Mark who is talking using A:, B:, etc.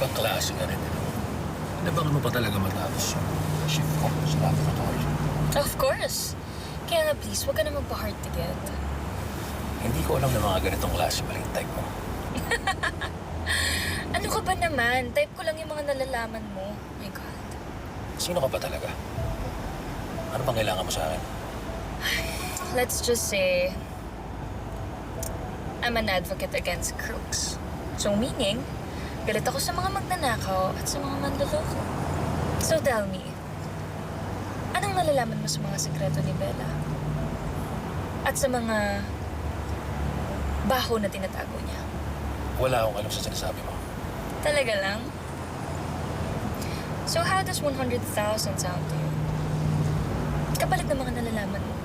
A: Ibang klase ka rin. Inabangan mo pa talaga matapos yung shift ko sa laboratory.
B: Of course. Kaya nga please, huwag ka na magpa-hard to get.
A: Hindi ko alam na mga ganitong klase pala yung type mo.
B: Ano ka ba naman? Type ko lang yung mga nalalaman mo. My God.
A: Sino ka ba talaga? Ano bang kailangan mo sa akin?
B: Let's just say, I'm an advocate against crooks. So meaning, galit ako sa mga magnanakaw at sa mga manloloko. So tell me, anong nalalaman mo sa mga sekreto ni Bella? At sa mga baho na tinatago niya?
A: Wala akong alam sa sinasabi mo.
B: Talaga lang? So how does 100,000 sound to you? Kapalit ng mga nalalaman mo.